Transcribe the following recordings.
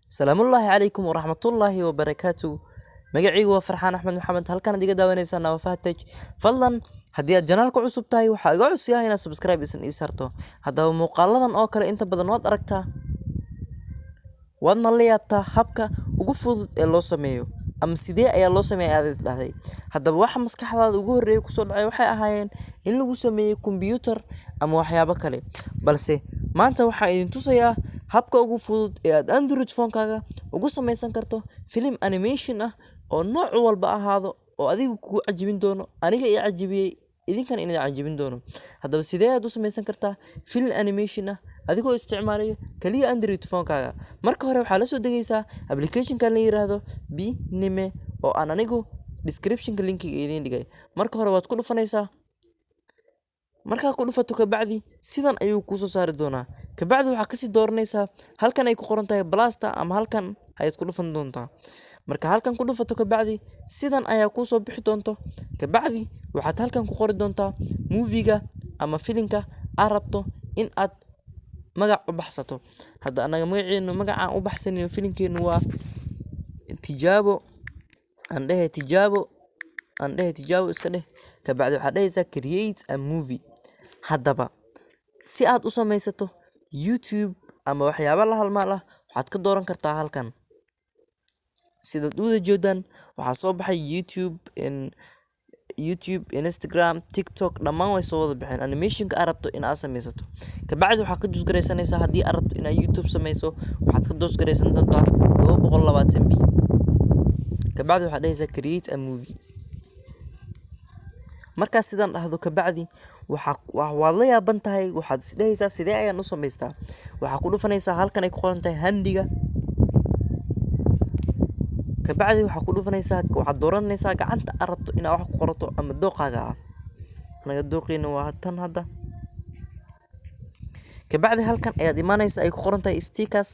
salaamullaahi calaykum waraxmatullaahi wabarakaatu. Magacaygu waa Farxaan Axmed Maxamed, halkan adiga daawanaysaa Nawafaatej. Fadlan haddii aad janaalka cusub tahay waxaa iga codsiyaa inaad subscribe ii sarto. Haddaba muuqaaladan oo kale inta badan waad aragtaa, waadna la yaabtaa habka ugu fudud ee loo sameeyo ama sidee ayaa loo sameeyaa aad is dhahday. Haddaba waxa maskaxdaada ugu horreeya kusoo dhacay waxay ahaayeen in lagu sameeyo kombiyuutar ama waxyaabo kale, balse maanta waxaan idin tusayaa habka ugu fudud ee aad Android phone-kaaga ugu samaysan karto film animation ah oo nooc walba ahaado oo adigu kugu cajibin doono, aniga iyo cajibiyey, idinkan inay cajibin doono. Haddaba sidee aad u samaysan kartaa film animation ah adigoo isticmaalayo kaliya Android phone-kaaga? Marka hore waxaa la soo degaysaa application-kan la yiraahdo Bnime oo aan anigu description-ka linkiga idiin dhigay. Marka hore waad ku dhufanaysaa, markaa ku dhufato kabacdi sidan ayuu kuu soo saari doonaa. Kabacdi waxaa kasii dooranaysaa halkan ay ku qoran tahay Blaster ama halkan ayaad ku dhufan doontaa. Marka halkan ku dhufato kabacdi sidan ayaa kuu soo bixi doonto. Kabacdi waxaad halkan ku qori doontaa movie-ga ama filimka aad rabto in aad magac u baxsato. Hadda anaga magacaan u baxsanayno filimkeenu waa Tijaabo Tijaabo iska dheh. Kabacdi waxaad dhahaysaa create a movie. Haddaba si aad u samaysato YouTube ama waxyaabo la halmaal ah waxaad ka dooran kartaa halkan. Sida duuda joodaan waxaa soo baxay YouTube, Instagram, TikTok, dhammaan way soo wada baxeen animation-ka aad rabto in aad samaysato. Kabacdi waxaad ka doosgaraysanaysaa haddii aad rabto in aad YouTube samayso, waxaad ka doosgaraysan doontaa 220p. Kabacdi waxaad dhahaysaa create a movie. Markaas sidan dhahdo kabacdi waad la yaaban tahay, waxaad is dhahaysaa sidee ayaan u samaystaa. Waxaa ku dhufanaysaa halkan ay ku qoran tahay handiga. Kabacdi waxaad dooranaysaa gacanta aad rabto inaad wax ku qorato ama dooqaaga ah. Anaga dooqeyna waa tan hadda. Kabacdi halkan ayaad imaanaysaa ay ku qoran tahay stickers.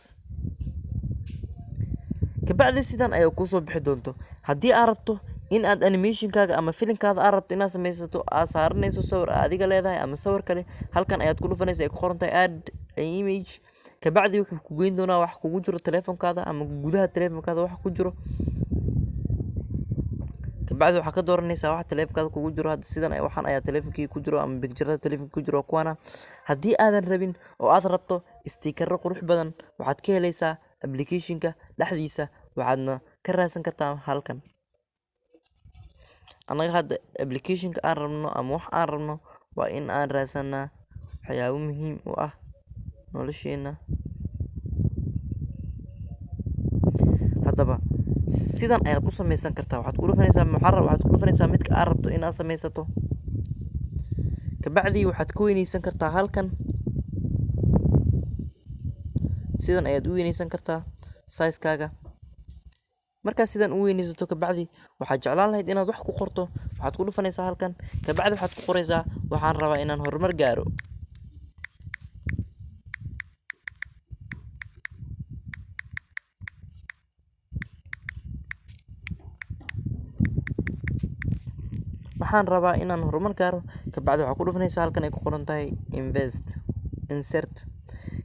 Kabacdi sidan ayaa kuu soo bixi doonto. Haddii aad rabto in aad animation-kaaga ama filimkaada aad rabto inaad samaysato, aad saaranayso sawir adiga leedahay ama sawir kale, halkan ayaad ku dhufanaysaa ay ku qoran tahay add an image. Kabacdi wuxuu ku geyn doonaa wax kugu jiro telefoonkaada ama gudaha telefoonkaada wax ku jiro. Kabacdi waxaad ka dooranaysaa wax telefoonkaada kugu jiro. Hadda sidan waxaan ayaa telefoonkii ku jiro ama picture-da telefoonka ku jiro kuwana. Haddii aadan rabin oo aad rabto sticker-ro qurux badan, waxaad ka helaysaa application-ka dhexdiisa, waxaadna ka raadsan kartaa halkan. Anaga hadda application-ka aan rabno ama wax aan rabno waa in aan raadsanaa waxyaabo muhiim u ah nolosheena. Haddaba sidan ayaad u samaysan kartaa. Waxaad ku dhufanaysaa midka aad rabto in aad samaysato. Kabacdi waxaad ku weynaysan kartaa halkan. Sidan ayaad u weynaysan kartaa size-kaaga. Markaas sidan u weynaysato kabacdi waxaad jeclaan lahayd inaad wax ku qorto, waxaad ku dhufanaysaa halkan. Kabacdi waxaad ku qoraysaa waxaan rabaa inaan horumar gaaro. Kabacdi waxaad ku dhufanaysaa halkan ay ku qoran tahay insert.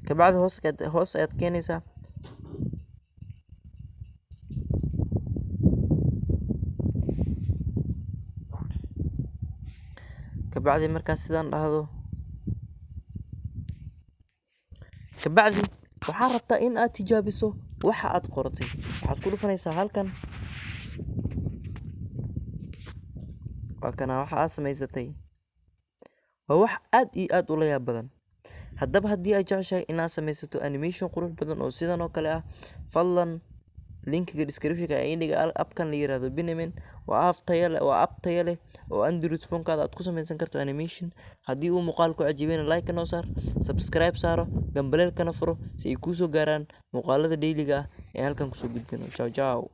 Kabacdi hoos ayaad keenaysaa. Kabacdi markaas sidan dhahdo, kabacdi waxaad rabtaa in aad tijaabiso waxa aad qoratay, waxaad ku dhufanaysaa halkan. Waa kana waxa aad samaysatay. Waa wax aad iyo aad u la yaab badan. Haddaba haddii aad jeceshahay inaad samaysato animation qurux badan oo sidan oo kale ah, fadlan linkiga description-ka ayaa dhiga app-kan la yiraahdo Bnime. Waa app tayo leh oo Android phone-kaada aad ku samaysan karto animation. Haddii uu muuqaalku cajibina, like noo saar, subscribe saaro, gambaleelkana furo si ay kuu soo gaaraan muuqaalada daily-ga ah ee halkan kusoo gudbino. Ciao ciao.